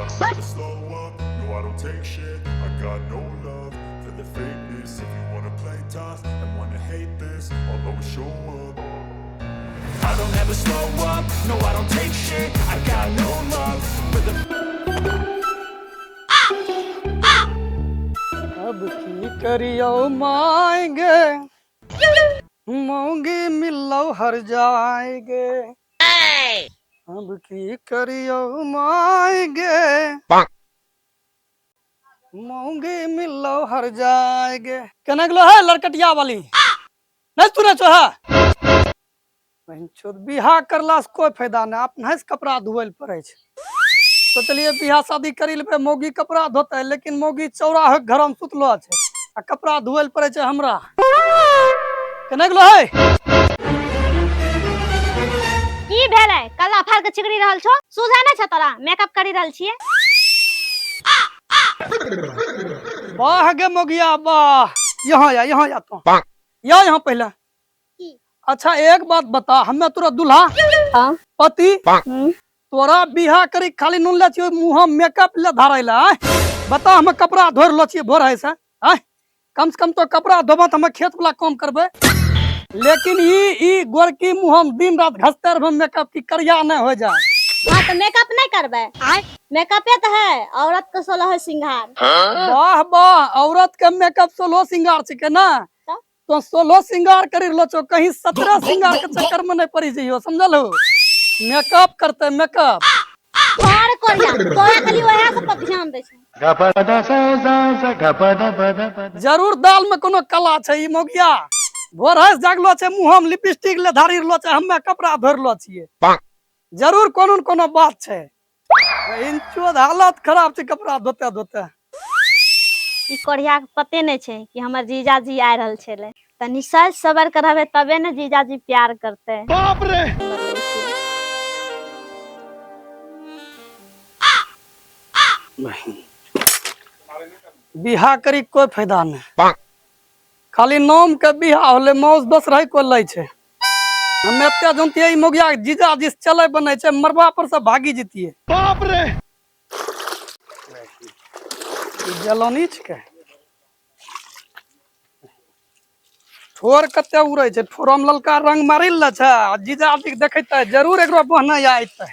don't ever slow up, no I don't take shit. I got no love for the fakeness. If you wanna play tough and wanna hate this, I'll always show up. I don't ever slow up, no I don't take shit. I got no love for the अब की करियो माएंगे मोंगे मिलो हर जाएंगे अब की करियो माएंगे मोंगे मिलो हर जाएंगे केना गेलो है लड़कटिया वाली नहीं सुने छो है बिहार करला से कोई फायदा नहीं अपना से कपड़ा धोए पड़े छै सोचलिए बियाह शादी करी लेबे मौगी कपड़ा धोते लेकिन मौगी चौराहे घर में सुतलो छै आ कपड़ा धोए पड़े छै हमरा केना गेलो है की भेलै कल्ला फाड़ के चिकरी रहल छो सुझा नै छ तोरा मेकअप करी रहल छिए वाह गे मौगिया वाह यहाँ या तो यहाँ पहले अच्छा एक बात बता हमें तोरा दूल्हा हां पति तोरा बियाह करी खाली नून ले छियो मुंह मेकअप ले धारैला बता हमें कपड़ा धोर लो छिए भोर है से कम से कम तो कपड़ा धोबा त हम खेत वाला काम करबे लेकिन ई गोरकी मुंह हम दिन रात घसते रहब मेकअप की करिया न हो जाए हां तो मेकअप नहीं करबे मेकअपे तो है औरत के 16 श्रृंगार वाह वाह औरत के मेकअप 16 श्रृंगार छिके ना तो 16 श्रृंगार करी लो छो कहीं 17 श्रृंगार के चक्कर में नहीं पड़ी जइयो समझल हो मेकअप करते मेकअप और कोरिया तोरा खाली ओहे सब पर ध्यान दे छै जरूर दाल में कोनो कला छै ई मौगिया भोर है जागलो छै मुंह में लिपस्टिक ले धारी रहलो छै हमें कपड़ा धरलो छिए जरूर कोनो न कोनो बात छै इंचो हालत खराब छै कपड़ा धोते धोते ई कोरिया के पते नहीं छै कि हमर जीजाजी आ रहल छले तनी सज सबर करबे तबे न जीजाजी प्यार करते बाप रे बियाह करी कोई फायदा नहीं खाली नाम के बियाह होले मौज बस रही को लै छै हम एते जानतिए ई मोगिया जीजाजी से चले बने छै मरबा पर से भागी जतिए बाप रे जलनी छके ठोर कते उड़े छै ठोरम ललका रंग मारिल ल छै जीजाजी के देखैते जरूर एकरो बहना आइते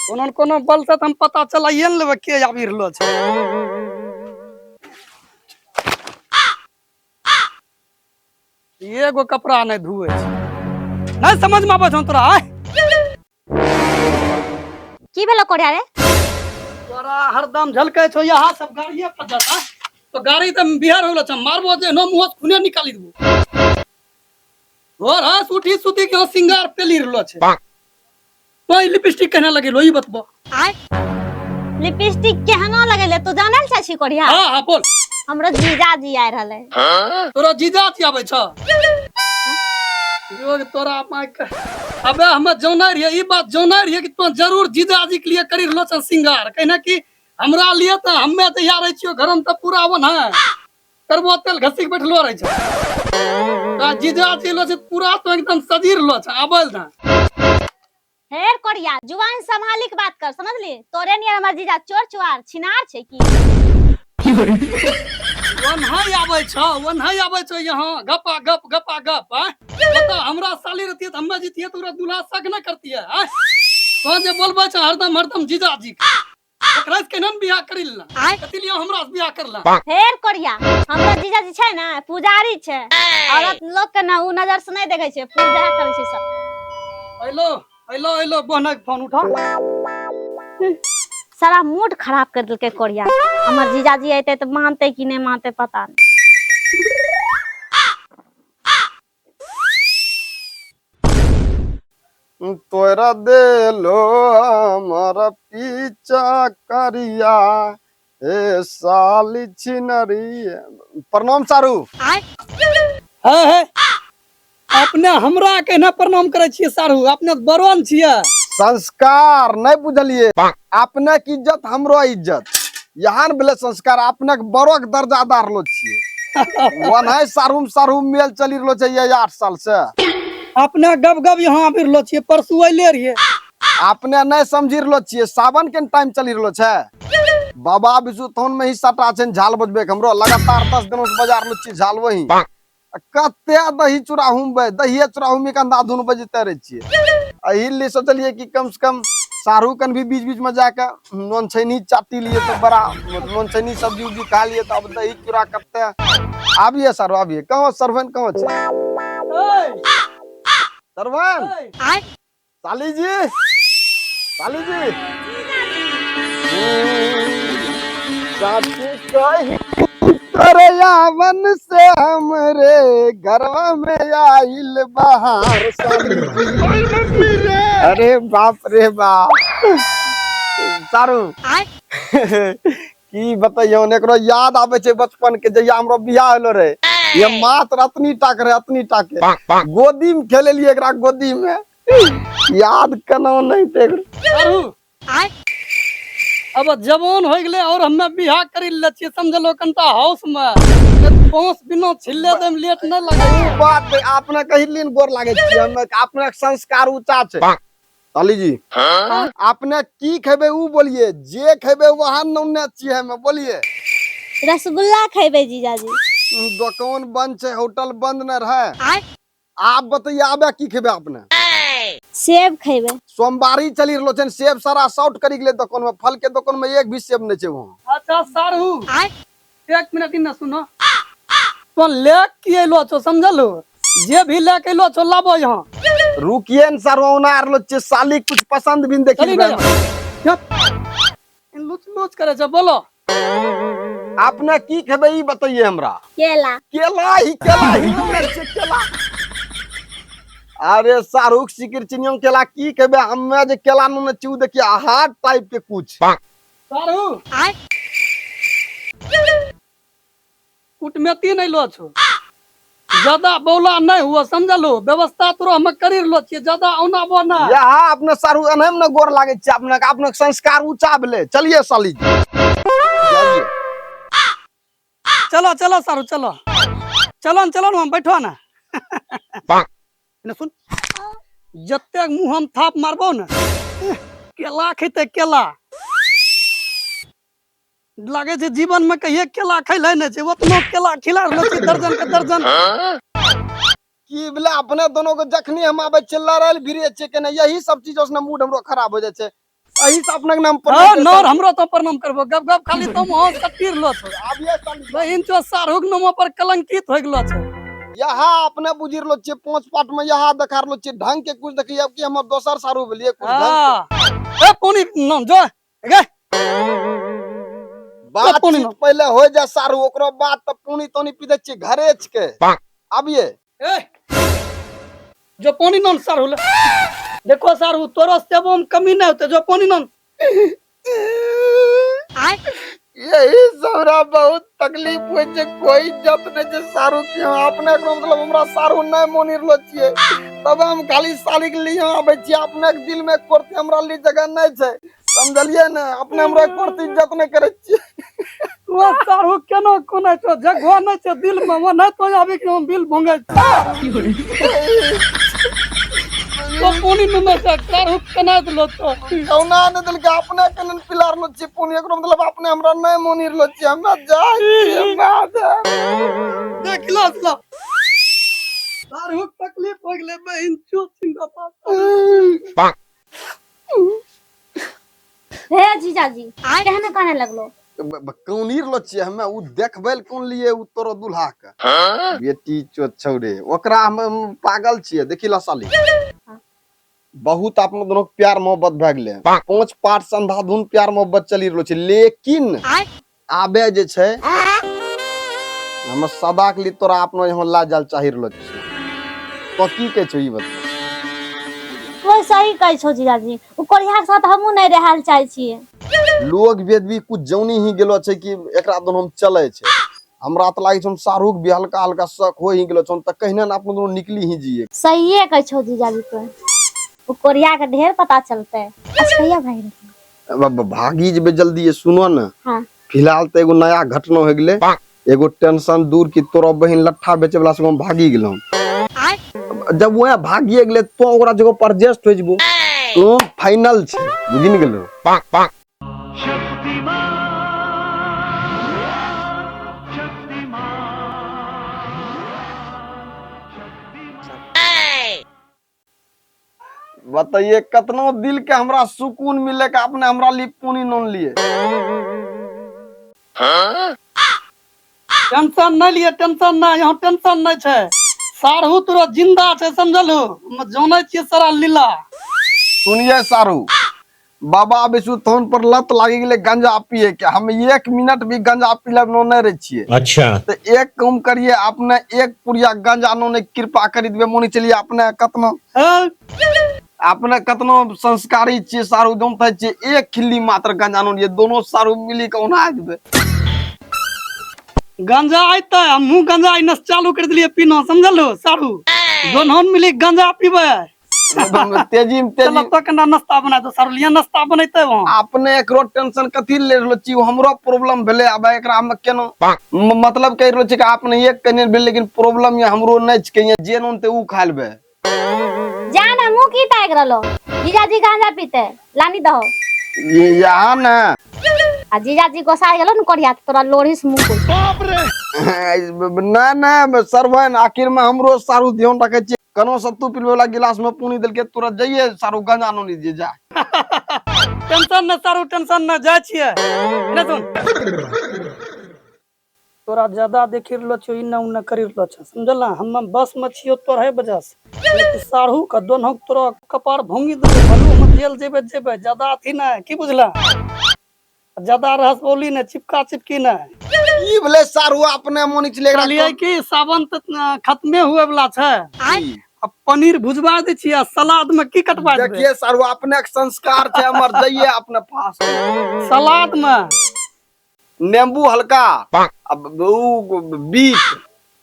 कोनो न कोनो बल से हम पता चलाइए न लेबे के आबि रहलो छै एगो कपड़ा नहीं धुए छै नहीं समझ में आबै छौ तोरा की भेलो कोरिया रे तोरा हरदम झलकै छौ यहाँ सब गाड़िए पर जाता तो गाड़ी त बिहार होलो छ मारबो जे नो मुंह से खूने निकाली देबो और हां सूठी सूती के सिंगार पेली रहलो छै तो लिपस्टिक केना लगेलो ई बतबो लिपस्टिक केहना लगेले तू जानल छै छी कोरिया हां हां बोल हमरा जीजाजी आ रहले तोरा जीजाजी आबै छ जो तोरा माइक अबे हम जौना रहिए ई बात जौना रहिए कि तू जरूर जीजाजी के लिए करी रहलो छ सिंगार कहना कि हमरा लिए त हम्मे तैयार रह छियो घर में त पूरा वन है करबो तेल घसी के बैठलो रह छ त जीजाजी लो छ पूरा तो एकदम सजीर लो छ आबल ना हेर कोरिया जुबान संभाली के बात कर समझली तोरे नियर हमर जीजा चोर चुआर छिनार छै की वन है आबै छ यहाँ गपा गप बता हमरा साली रहती त हम्मे जीतिए तोरा दूल्हा सग न करती है तो जे बोलबे छ हरदम जीजाजी एकरा से केनन बियाह करिलना कथि लिए हमरा से बियाह करला हेर कोरिया हमरा जीजाजी छै ना पुजारी छै औरत लोग के ना उ नजर से नहीं देखे छै पूजा करे छै सब हेलो बहना के फोन उठा सारा मूड खराब कर दिलके कोरिया हमर जीजाजी आते तो मानते कि नहीं मानते पता नहीं तोरा देलो हमारा पीछा करिया ए साली छिनरी प्रणाम सारू है अपने हमरा केना प्रणाम करे छिए सारू अपने बड़वन छिए संस्कार नहीं बुझलिए अपने की इज्जत हमरो इज्जत यहाँ भेले संस्कार अपने के बड़ो के दर्जादार लो छिए वन है सारू मेल चली रहलो छै 8 साल से अपने गब यहाँ आबि रहलो छिए परसू अइले रहिए आपने नहीं समझी रहलो छियै सावन के टाइम चली रहलो छै बाबा विष्णुथान में ही सटा छै झाल बजबे के हमरो लगातार 10 दिनों से बजा रहलो छियै झाल वही कते दही चूड़ा हुमबै दहिए चूड़ा हुमी के अंधाधुन बजते रहे छियै एही लिए सोचलिए कि कम से कम शाहरुख खान भी बीच बीच में जाके नॉन छैनी चाटी लिए तो बड़ा नॉन छैनी सब्जी उब्जी खा लिए तो अब दही चूड़ा कते आबिए सर आबिए कहाँ सरवन कहाँ छै सरवन साली जी साची कही तोरे यावन से हमरे घरवा में आइल बहार साली जी। अरे बाप रे बाप सारू की बताइयो एकरो याद आवे छै बचपन के जहिया हमरो बियाह होलो रे ये मात्र अतनी टाक के गोदी में खेले लिए एकरा गोदी में याद कना नहीं ते अब जवान हो गए और हमें बियाह कर ले छिए समझलो कनटा हाउस में पांच बिना छिल्ले दे में लेट न लगे ऊ बात आपने कहिलिन गोर लागे छी हम आपने संस्कार ऊंचा छै साली जी आपने की खेबे ऊ बोलिए जे खेबे वहां नौने छिए हम बोलिए रसगुल्ला खेबे जीजाजी दुकान बंद छै होटल बंद न रहे आप बताइए आबे की खेबे आपने सेब खेबे सोमवारी चली रहलो छै सेब सारा शॉर्ट करी गेले दुकान में फल के दुकान में एक भी सेब नहीं छै वहां अच्छा सारू एक मिनट इन्ने सुनो तो ले के एलो छो समझलो जे भी ले के एलो छो लाबो यहां रुकिए न सर ओना रहलो छै साली कुछ पसंद भी देखि चली ना इन लुच लुच करे छ बोलो आपने की खेबे ई बताइए हमरा केला केला ही नहीं छै केला अरे शाहरुख सिकिर चिनियम केला की खेबे हमें जे केला न चू देखिए हार्ड टाइप के कुछ सारू कुटमेती नहीं लो छो ज्यादा बोला नहीं हुआ समझलो व्यवस्था तोरो हम करी रहलो छिए ज्यादा औना बोना यहाँ अपने शाहरुख अनहम न गोर लागे छै अपने संस्कार ऊंचा भेले चलिए साली जी चलिए चलो चलो सारू चलो चलो चलो हम बैठो ना ने सुन जत्ते मुंह हम थाप मारबो ना केला खेते केला लागे छै जीवन में कहिए केला खैले नै छै ओतनो केला खिला रहलो छै दर्जन के दर्जन की बोले अपने दोनों को जखनी हम आबे छै लड़ल भिरे छै के ना यही सब चीज से मूड हमरो खराब हो जाय छै एही से अपने के नाम पर नौर हमरो तो प्रणाम करबो गप गप खाली तुम हो कटीर लो छ आबिए साली बहिन चो शाहरुख नाम पर कलंकित हो गेलो छै यहाँ अपने बुझि रहलो छियै पांच पाट में यहाँ देखा रहलो छियै ढंग के कुछ देखिए अब कि हमर दोसर सारू भेलिए कुछ ढंग ए पानी न जो गे बात पहले हो जा सारू ओकरो बाद त पानी तोनी पी दे छियै घरे के आबिए ए जो पानी न सारू ले देखो सारू तोरो सेबो में कमी नहीं होते जो पानी न यही सबरा बहुत तकलीफ होय छै कोई इज्जत नै छै सारू के अपने को मतलब हमरा सारू नै मोनी रहलो छियै तब हम खाली साली के लिए आबै छी अपने के दिल में कोरते हमरा लिए जगह नै छै समझलिए ना अपने हमरा कोरते इज्जत नै करे छी तू सारू केना कोना तो जगह नै छै दिल में वो नै तो आबे के हम बिल भंगे तो पानी में से सारू केना दलो तो कौना ने दिल के अपने कनन पिलार लो छी पुनी एकरो मतलब अपने हमरा नै मोनी रहलो छी हमरा जाय बात देख लो सारू तकलीफ हो गेले बहन चो सिंगा हे जीजाजी कहने कहने लगलो कौनी रहलो छी हमें उ देखबैल कोन लिए उ तोरो दुल्हा के बेटी चो छौरे ओकरा हम पागल छियै देखिला साली बहुत अपने दोनों प्यार मोहब्बत भ गेले पांच पाठ संधाधुन प्यार मोहब्बत चली रहलो छै लेकिन आबे जे छै हम सदा के लिए तोरा अपनो यहाँ ला जाल चाहि रहलो छी तो की कह छौ ई बता कोई सही कहै छौ जीजाजी उ कोरिया के साथ हमहु नै रहल चाहै छियै लोग वेद भी कुछ जौनी ही गेलो छै कि एकरा दोनों में चले छै हमरा त लागे छै शाहरुख भी हल्का हल्का शक हो ही गेलो छै त कहिना न अपने दोनों निकली ही जिए सहीए कहै छौ जीजाजी तो उ कोरिया के ढेर पता चलते अच्छा भाई भागी जबे जल्दी ये सुनो ना हां फिलहाल तो एगो नया घटना हो गेले एगो टेंशन दूर की तोरा बहिन लट्ठा बेचे वाला से भागी गेलो जब वो भागिए गेले तो ओकरा जगह पर एडजस्ट हो जबो तू फाइनल छे बुझि गेलो। बताइए कितना दिल के हमरा सुकून मिले के आपने हमरा लिए पुनी नोन लिए। टेंशन नहीं लिए, टेंशन ना, यहाँ टेंशन नहीं छे। सारहू तोरा जिंदा छे, समझलू। हम जाने छिए सारा लीला। सुनिए सारू, बाबा बिशु थोन पर लत लागी गेले गंजा पिए के, हम 1 मिनट भी गंजा पीले नो नहीं रहे छिए। अच्छा तो एक काम करिए, आपने 1 पुड़िया गंजा नो ने कृपा करी देबे। मोनी चलिए आपने कतना हाँ? आपने कतना संस्कारी छिए सारू, जानते छिए 1 खिल्ली मात्र गंजा नो लिए, दोनों सारू मिली के ओना देबे। गंजा आयते, हमहू गंजा इनस चालू कर दिलिए पीना, समझलू सारू। दोनों मिली गंजा पीबे। तेजी में चलो तेजी तो कना नाश्ता बना दो सारू, लिया नाश्ता बनैते वहां। आपने एकरो टेंशन कथी ले रहलो छी, हमरो प्रॉब्लम भेले। अब एकरा में केनो मतलब कह रहलो छी कि आपने एक कने भेल, लेकिन प्रॉब्लम ये हमरो नै छ के जे नोन ते उ खा लेबे। जाना मुंह की ताक रहलो, जीजाजी गांजा पीते लानी दहो। ये यहाँ ना आ जीजाजी गोसाई गेलो न करिया तोरा लोढ़ी से मुंह ना ना सरवन, आखिर में हमरो सारू ध्यान रखे छी। कनो सत्तू पीबे वाला गिलास में पानी देल के तुरंत जाइए सारू गंजा नो लीजिए जा। टेंशन न सारू, टेंशन न, जाय छिए। ने सुन, तोरा ज्यादा देखि रहलो छियो, इन्ना उन्ना करि रहलो छ, समझला। हम बस में छियो तोरहे वजह से। लेकिन सारू का दोनों तोरा कपार भोंगी दे, भलू हम जेल जेबे ज्यादा अथी ना, की बुझला। ज्यादा रहस बोली ने, चिपका चिपकी ना। ई भले सारू अपने मोनी चले कहलिए कि सावन त खत्मे हुए वाला छै। अब पनीर भुजवा दे छिए, सलाद में की कटवा देबे। देखिए सारू, अपने के संस्कार छे हमर, जाइए अपने पास। सलाद में नींबू हल्का, अब उ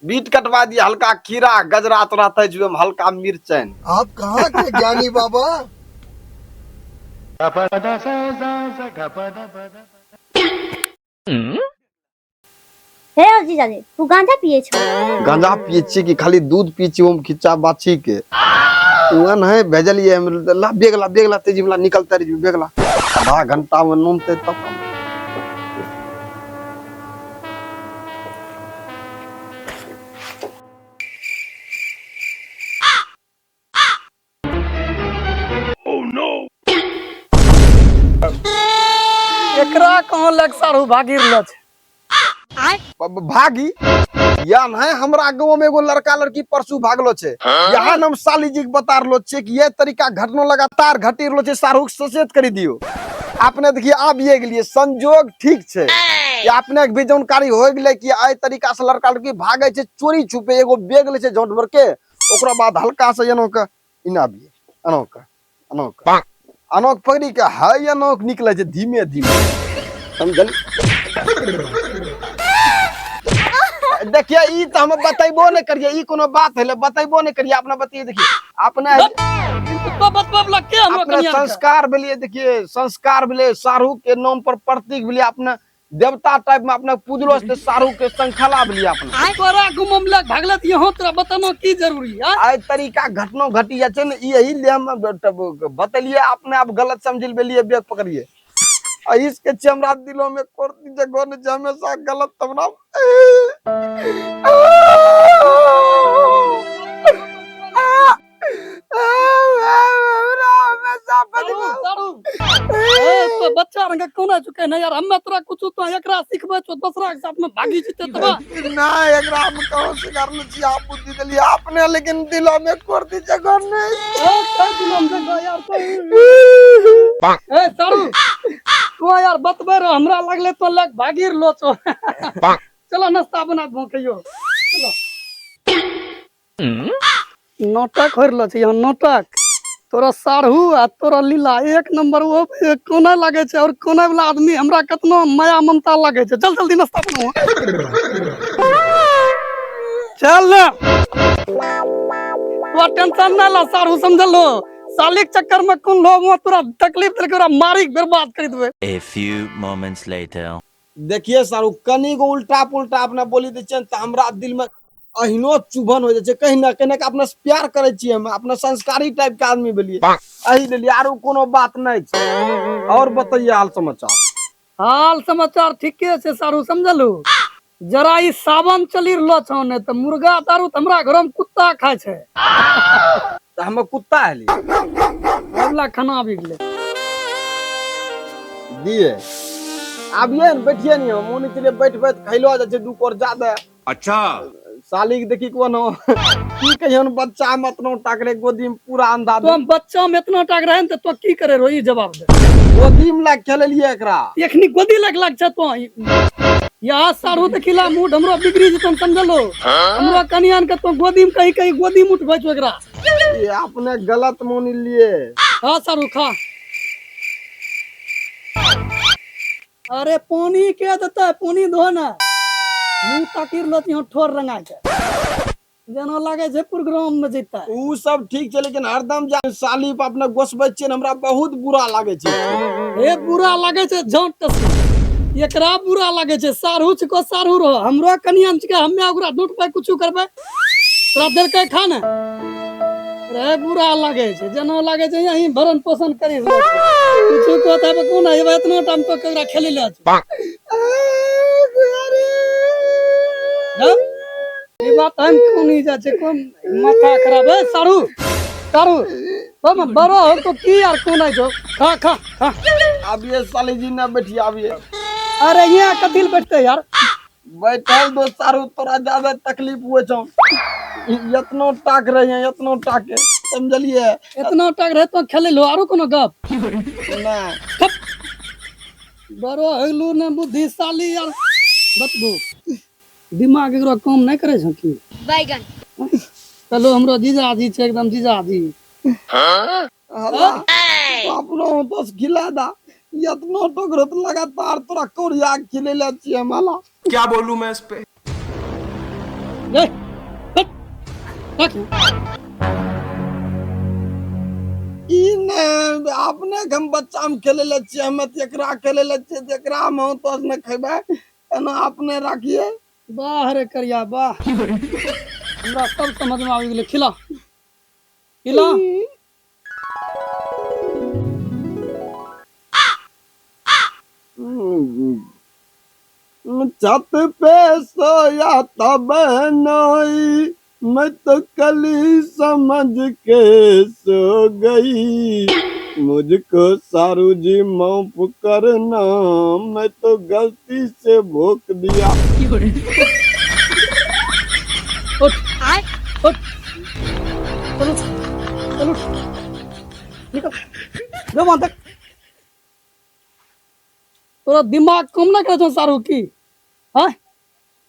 बीट कटवा दिए, हल्का खीरा गजरा तो रहता है जो में हल्का मिर्चन। आप कहाँ के ज्ञानी बाबा? हे जीजाजी तू गांजा पिए छो? गांजा पिए छी कि खाली दूध पिए छी, ओम खिच्चा बाछी के उन है भेजलिए। ला बेगला तेजी वाला निकलते रही बेगला, आधा घंटा में नूनते तब। एकरा कहाँ लग सारू भागी रहलो छै। भागी या नहीं, हमरा गांव में एगो लड़का लड़की परसू भागलो छे। यहाँ हम साली जी के बता रहलो छे कि ये तरीका घटना लगातार घटी रहलो छे, सारू के सचेत करी दियो। आपने देखिए आब ये गेलिए, संजोग ठीक छे या अपने के भी जानकारी हो गेले कि आई तरीका से लड़का लड़की भागे छे चोरी छुपे, एगो बैग ले छे झोंट भर के, ओकरा बाद हल्का से एनो के इनाबिए अनोक पकड़ी के हाय अनोक निकले छे धीमे धीमे, समझल। देखिए ई तो हम बतैबो नहीं करिए, ई कोनो बात है बतैबो नहीं करिए, अपना बतिए। देखिए अपने तो बतबब लग के हमरो अपने कनिया संस्कार भेलिए। देखिए संस्कार भेले, सारू के नाम पर प्रतीक भेलिए, अपने देवता टाइप में अपने पूजलो से सारू के संखला भेलिए। अपने तोरा गुमम लग भागले त यहाँ तोरा बतानो की जरूरी है। आई तरीका घटना घटी छै न, यही ले हम बतलिए। अपने आप गलत समझिल बेलिए, बेग पकड़िए। इसके हमरा दिलों में कोर्ती जगह ने हमेशा गलत तबना तो बच्चा रंग कोना चुके न यार, हम्मे तोरा कुछ तो एकरा सिखबे तो दूसरा के साथ में भागी जते तबा ना। एकरा हम कहो सिखार न छी, आप बुद्धि देलिए आपने, लेकिन दिलों में कोर्ती जगह नहीं। कई दिनों में जगह यार ए सारू तू यार बतबे रे, हमरा लगले तो लग भागीर लो छो। चलो नाश्ता बना दो कहियो, चलो। नाटक हो रहलो छै यहाँ, नाटक। तोरा साढ़ू आ तोरा लीला एक नंबर। वो कोना लागे छै और कोना वाला आदमी हमरा कितना माया ममता लागे छै। चल जल्दी नाश्ता बनाओ, चल ना। तोरा टेंशन ना ला साढ़ू, समझलो। साली के चक्कर में कोन लोग तोरा तकलीफ देलके, ओकरा मारी के बर्बाद कर देबे। A few moments later. देखिए सारू, कनी गो उल्टा पुल्टा अपना बोली दे त हमरा दिल में अहिनो चुभन हो जाए कहीं ना कहीं अपना से प्यार करे छिए हम अपना संस्कारी टाइप के आदमी भेलिए एही लेल आरो कोनो बात नहीं छै और बताइए हाल समाचार हाल समाचार ठीके छै सारू समझलू जरा ई सावन चली रहलो छौ ने त मुर्गा दारू त हमरा घर में कुत्ता खाय छै त हम कुत्ता हली अगला खाना भी गेले दिए आबिए न बैठिए नहीं हम मोनी चले बैठ बैठ खैलो जा छै दू कोर ज्यादा अच्छा साली के देखी कोनो की कहियो न बच्चा में इतना टाकरे गोदी में पूरा अंधा तो हम बच्चा में इतना टाक रहे त तो की करे रो ई जवाब दे गोदी में लाग खेललिए एकरा एखनी गोदी लग छ तो यहाँ सारू त खिला मूड हमरो बिगड़ी जतन समझलो हमरो कनियान के तो गोदी में कहीं कहीं गोदी में उठबै छो एकरा ये अपने गलत मोनी लिए हां सारू खा अरे पानी के देता है पानी धो ना मुंह ताकिर लती हो ठोर रंगा के जना लागे छै प्रोग्राम में जैता ऊ सब ठीक छै लेकिन हरदम जा साली पे अपने गोसबै छियै हमरा बहुत बुरा लागे छै ए बुरा लागे छै झोंट एकरा बुरा लागे छै सारू को सारू रहो हमरो कनियान के हम्मे ओकरा डूट पे कुछ करबै तोरा देर के खा ना रे बुरा लागे छै जना लागे छै यही भरण पोषण करी कुछ को तब कोन है इतना टाइम तो केकरा खेले ले ये बात हम कोनी जा छै कोन माथा खराब है सारू सारू हम बड़ो हो तो की यार कोन है जो खा खा खा अब ये साली जी ना बैठी आबिए अरे यहाँ कथिल बैठते यार बैठल दो सारू तोरा ज्यादा तकलीफ हुए छौ इतनो टाक रहे हैं इतनो टाके समझलिए इतना टाक रहे तो खेले लो आरो कोनो गप ना बड़ो हगलू ने बुद्धिशाली यार बतबू दिमाग एकरो काम नहीं करे छ की बैगन चलो हमरो जीजाजी छै एकदम जीजाजी हला अपनो तो खिला दा इतनो टोकरो तो लगातार तोरा कोरिया खिलेला छिए माला क्या बोलूं मैं इस पे ए हट ई ने अपने हम बच्चा में खेलेला छिए हम त एकरा खेलेला छिए एकरा में तो न खैबे एना अपने राखिए वाह रे करिया वाह हमरा सब समझ में आबि गेलै खिला खिला छत पे सोया तब नई मैं तो कली समझ के सो गई मुझको सारू जी माफ करना मैं तो गलती से भोंक दिया उठ उठ चलो चलो निकल जो वहां तक तोरा दिमाग कम ना करे सारू की हाँ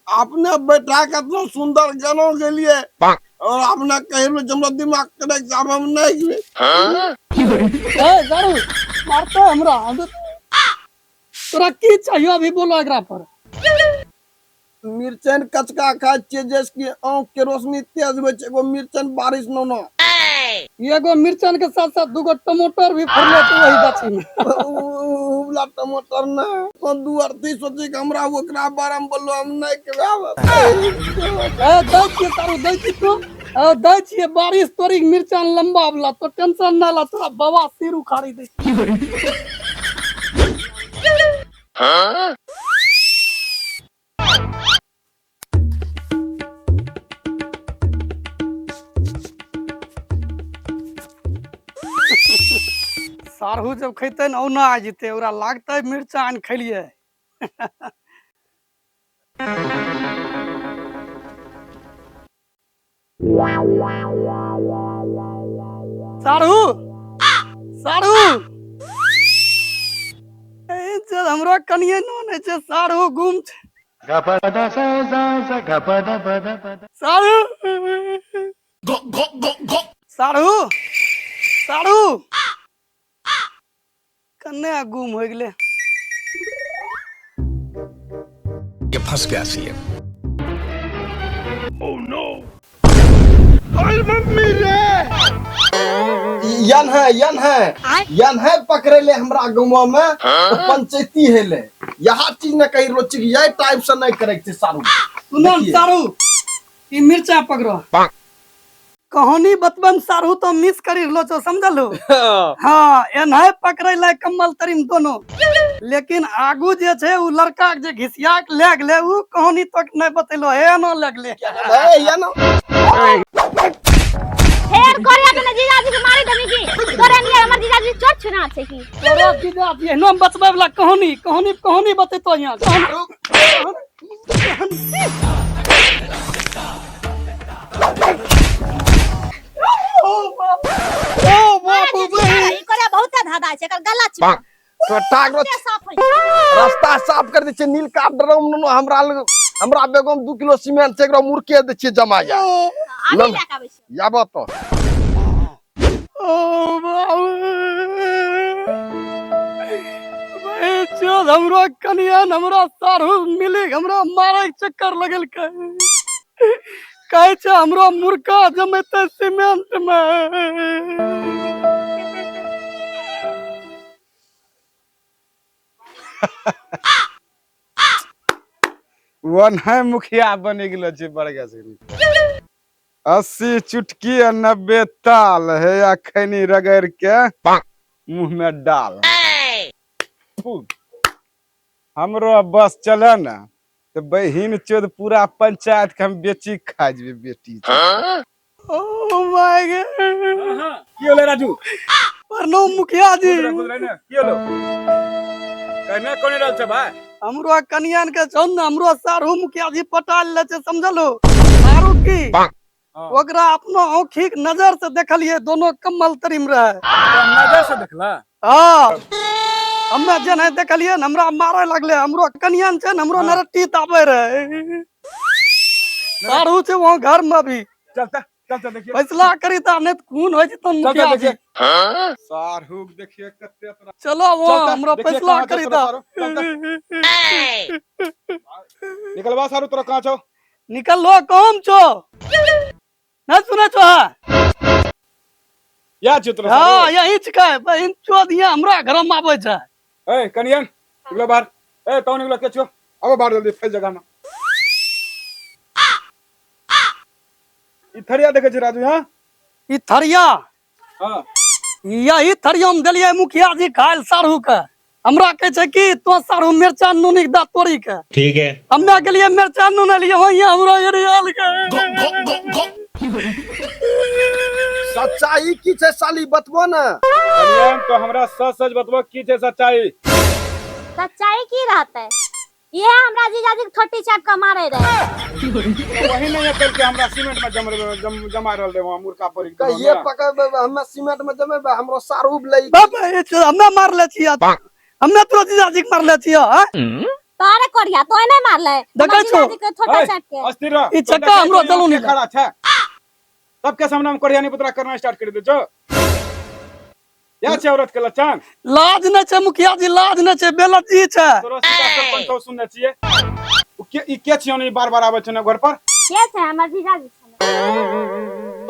आपने बैठा के इतना सुंदर गाना के लिए और आपने कहे जमरा दिमाग करे एग्जाम हम नहीं हुए ए सारू मारतो हमरा तोरा की चाहिए अभी बोलो एकरा पर मिर्चन कचका खाए छिए जैसे कि आंख के रोशनी तेज होय छै एगो मिर्चन बारिश न एगो मिर्चन के साथ साथ दूगो टमाटर भी फरले तो वही गाछी में उबला टमाटर न तो दू अर्थी सोचे कि हमरा ओकरा बारे में बोलो हम नहीं कहब ए दई छिए सारू दई छी तो दई छिए बारिश तोरी मिर्चन लंबा वाला तो टेंशन ना ला तोरा बाबा सिर उखाड़ी दे सारू जब खैते न औना आ जेते ओकरा लागते मिर्चान खैलिए सारू सारू ए चल हमरा कनिए न छै सारू गुम छै सारू सारू सारू कन्ने गुम हो गेले ये फंस गया सीएम यन है पकड़े ले हमरा गांव में तो पंचायती है ले यहाँ चीज न कही रोची यही टाइप से नहीं करे छै सारू सुनो न सारू ई मिर्चा पकड़ो कहानी बतबन सारू तो मिस करी लो छो समझलो हाँ एनहे पकड़े ला कम्मल तरीम दोनों लेकिन आगू जे छे उ लड़का के जे घिसिया के ले गेले उ कहानी तक नहीं बतेलो हे न लगले या ना फेर कोरिया के जीजाजी के मारी देबी की तोरे लिए हमर जीजाजी चोट छुना छै की तोरा जीजाजी एहनो बतबै वाला कहानी बतेतो यहाँ ई कोरिया बहुत धादा छै एकर गला छै तो टागरो साफ होई रास्ता साफ कर दे छै नील काप ड्रम हमरा बेगम 2 किलो सीमेंट से एकरा मुरके दे छियै जमा जा आगे लेके आबै छै याबो तो ओ बाबू चल हमरो कनिया हमरा सारू मिले हमरा मारे के चक्कर लगल कहे छै हमरो मुर्गा जमेते सीमेंट में वन है मुखिया बने गेलो छै बड़गा से 80 चुटकी आ 90 ताल है अखनी रगड़ के मुंह में डाल हमरो बस चले ना तो बहिन चोद पूरा पंचायत के हम बेची खा जेबे बेटी ओ माय गॉड की होले राजू परनो मुखिया जी की होलो कहने कोने रहल छ भाई हमरो कनियान के छन ना हमरो सारू मुखिया जी पटाल ले छै समझलो सारू की ओकरा अपनो आँखिक नजर से देखलिए दोनों कम्मल तरीम रहे नजर से देखला हां हम्मे जे नहीं देखलिए न हमरा मारे लगले हमरो कनियान छै न हमरो नरट्टी ताबे रहे सारू छै वहां घर में भी चलता देखिए फैसला करी ता नहीं तो खून होय जतन मुखिया जी सारू देखिए कते तरह चलो वो हमरा फैसला करी ता निकलवा सारू तोरा कहां छौ निकल लो काम छो नहीं सुने छो या चित्र हां यही छिकै बहिन चोद यहाँ हमरा घर में आबै छै ए कनियन निकलो बाहर ए कौन निकलो के छो अब बाहर जल्दी फैल जगह में ई थरिया देखे छै राजू हां ई थरिया हां यही थरिया में देलिए मुखिया जी खाइल सारू के हमरा कहे छै कि तो सारू मिर्चा नूनी दा तोड़ी के ठीक है हमरा के लिए मिर्चा नून लिए वही हमरा एरियल के सच्चाई की छै साली बतबो ना कनियन तो हमरा सच सच बतबो की छै सच्चाई सच्चाई की रहते ये हमरा जीजाजी के छोटी चाट का मारे रहे तो वही नहीं कर के हमरा सीमेंट में जमा रहल रे वहां मुर्गा परी के ये पकड़ हमें सीमेंट में जमेबे हमरो सारू लई बाबा ये चीज हमें मार ले छिया हमें तो जीजाजी के मार ले छिया तारे कोरिया तो नहीं मार ले देखै छो जीजाजी के छोटा चाट के अस्थिर रह ई चक्का हमरो चलू नहीं खड़ा छै सबके सामने में कोरिया नहीं पुतरा करना स्टार्ट कर दे छो या छै औरत के लक्षण लाज न छै मुखिया जी लाज न छै बेलज्जी छै तोरो सीता सरपंच तो सुनने छिए ई के छियो नहीं बार-बार आबै छै ना घर पर के छै हमर जीजाजी छै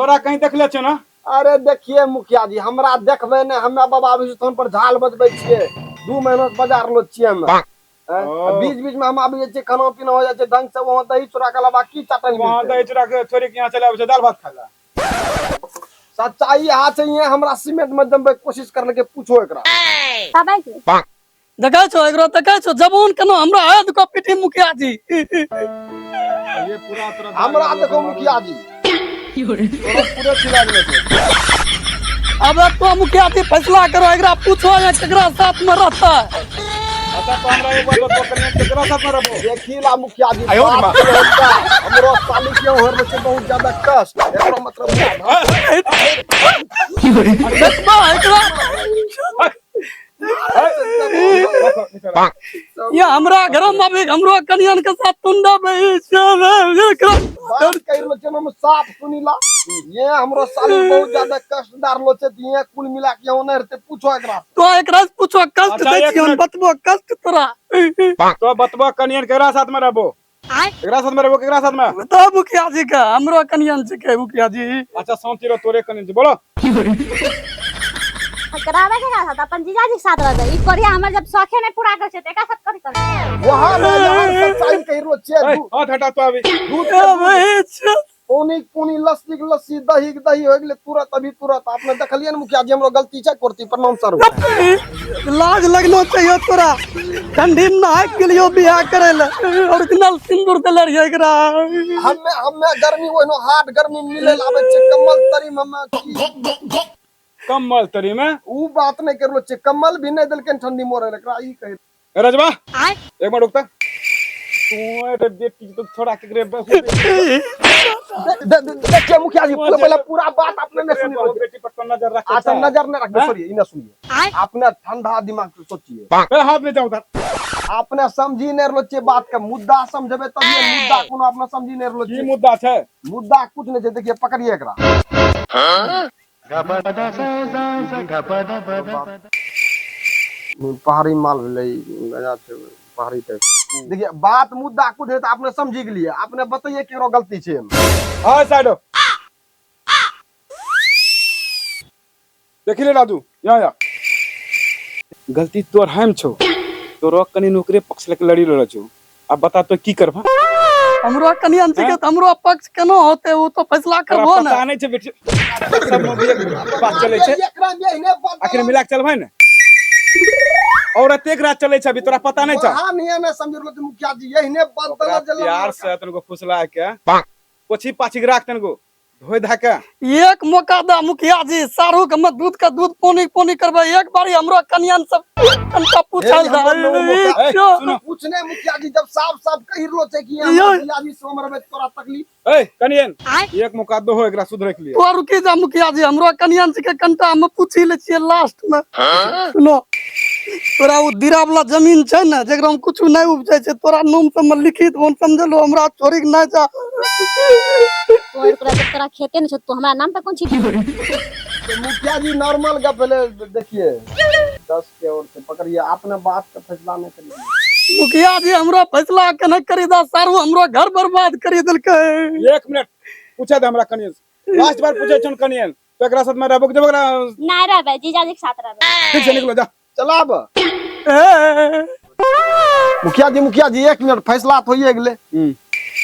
तोरा कहीं देखले छ ना अरे देखिए मुखिया जी हमरा देखबे ने हमरा बाबा विष्णु पर झाल बजबै छिए 2 महीना से बाजार लो छिए हम बीच बीच में हम आबि जाय छिए खाना पीना हो जाय छै ढंग से वहां दही चूड़ा के अलावा की चाटन वहां दही चूड़ा के छोरी के यहां चले आबै छै दाल भात खाला सच्चाई हाथ चाहिए हमरा सीमेंट में जमबे कोशिश करले के पूछो एकरा तबे की देखै छो एकरो देखै छो जबून कनो हमरा हाथ को पिटी मुखिया जी ये पूरा तरह हमरा देखो मुखिया जी तोरा पूरे चिल्ला गेले छै अब तो मुखिया जी फैसला करो एकरा पूछो ये केकरा साथ में रहता अच्छा तो हमरा एक बात बता करिए केकरा साथ में रहबो देखिला मुखिया जी हमरो साली के होर में बहुत ज्यादा कष्ट एकरो मतलब देखबा एकरा ये हमरा घर में भी हमरो कनियन के साथ तुंडा बही छै बात कइलो छै हम साफ सुनिला ये हमरो साली बहुत ज्यादा कष्टदार लो छै ये कुल मिला के ओने रहते पूछो एकरा तो एकरा से पूछो कष्ट अच्छा, दै एक छियन मिनट। बतबो कष्ट तोरा तो बतबा कनियन केकरा साथ में रहबो केकरा साथ में रहबो केकरा साथ में बता मुखिया जी का हमरो कनियन से के मुखिया जी अच्छा शांति रहो तोरे कनियन से बोलो करावे के का साथ अपन जीजाजी के साथ रह ई कोरिया हमर जब शौखे नहीं पूरा कर छै त एका साथ करी कर वहां में सच्चाई कहिरो छै हाथ हटा तो अभी ए भाई पोनी लस्सी के लस्सी दही के दही हो गेले तुरंत अभी तुरंत। आपने देखलिए ना मुखिया जी हमरो गलती छै करती। प्रणाम सर। लाज लगना चाहिए तोरा। ठंडी में नहाय के लिए बियाह करे ले ओरिजिनल सिंदूर देले रहिए एकरा। हमें गर्मी ओनो हाट गर्मी मिले आवे छै कम्बल तरी में हमें कम्बल तरी में ऊ बात नहीं करलो छै। कम्बल भी नहीं देलके ठंडी मोरे एकरा ई कहे। ए रजवा एक मिनट रुकता। तू अरे बेटी तो थोड़ा के देखिए मुखिया जी पहले पूरा बात आपने नहीं सुनी। बेटी पर तो नजर रख। अच्छा नजर नहीं रखना सॉरी इन्हें सुनिए। आपने ठंडा दिमाग से सोचिए। ए हाथ में जाओ उधर। आपने समझी नहीं रहलो छै बात का मुद्दा समझबे तब ये मुद्दा कोनो आपने समझी नहीं रहलो की छै। मुद्दा छै? मुद्दा कुछ नहीं छै। देखिए पकड़िए एकरा। पहाड़ी माल भेलै गजा छै पहाड़ी टाइप। देखिए बात मुद्दा कुछ है तो आपने समझी के लिए आपने बताइए केरो गलती छै। हां साइड हो। देखिले राजू यहाँ या गलती तोर हम छौ। तोरो कनी नौकरी पक्ष लेके लड़ी रहल छौ। अब बता तो की करबा? हमरो कनियन छी के त हमरो पक्ष केनो होते वो तो फैसला करबो ना। पता नहीं छै बेटी सब मोदी बात चले छै। एकरा में इने आखिर मिला के चलबै ने। और एक रात चले छै अभी तोरा पता नहीं छै। हां नहीं मैं समझ रहलो मुखिया जी यही बदला जला प्यार से तनको फुसला के पोछी पाछी राख तनको धोई धाके। एक मौका दा मुखिया जी सारू के मत दूध का दूध पानी करबे। एक बारी हमरो कनियन सब तनका पूछल जा। सुनो पूछने मुखिया जी जब साफ कहि रहलो छै कि मुखिया जी से हमर तोरा तकलीफ। ए कनियन एक मौका दो हो एकरा सुधरे के लिए। तो रुकी जा मुखिया जी हमरो कनियन के कंटा हम पूछी ले छिए लास्ट में। सुनो तोरा उ दीरा वाला जमीन छै ना जेकरा में कुछ नहीं उपजे छै तोरा नाम से में लिखित हम समझलो हमरा चोरी के नहीं जा। तोहर तोरा खेते नहीं छ तो हमरा नाम पे कौन छी। तो मुखिया जी नॉर्मल का पहले देखिए 10 के ओर से पकड़िए। आपने बात का फैसला नहीं करिए। मुखिया जी हमरो फैसला के नहीं करी दा सारू हमरो घर बर्बाद करी देलके। 1 मिनट पूछे दे हमरा कनियन से। लास्ट बार पूछे छन कनियन तो एकरा साथ में रहबो के देबो नहीं रहबे जीजा जी के साथ रहबे। ठीक से निकलो जा। चला अब मुखिया जी 1 मिनट फैसला तो होइए गेले।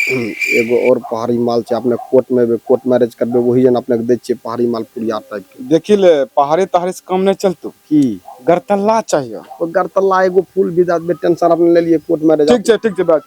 एगो और पहाड़ी माल छै अपने कोर्ट मैरिज करबे वही जन अपने दे छिए पहाड़ी माल पुरिया टाइप के। देखी ले पहाड़ी तहाड़ी से कम नहीं चलतो की गरतल्ला चाहिए। गरतल्ला एगो फूल विदा टेंशन अपने ले लिए कोर्ट मैरिज। ठीक छै बात।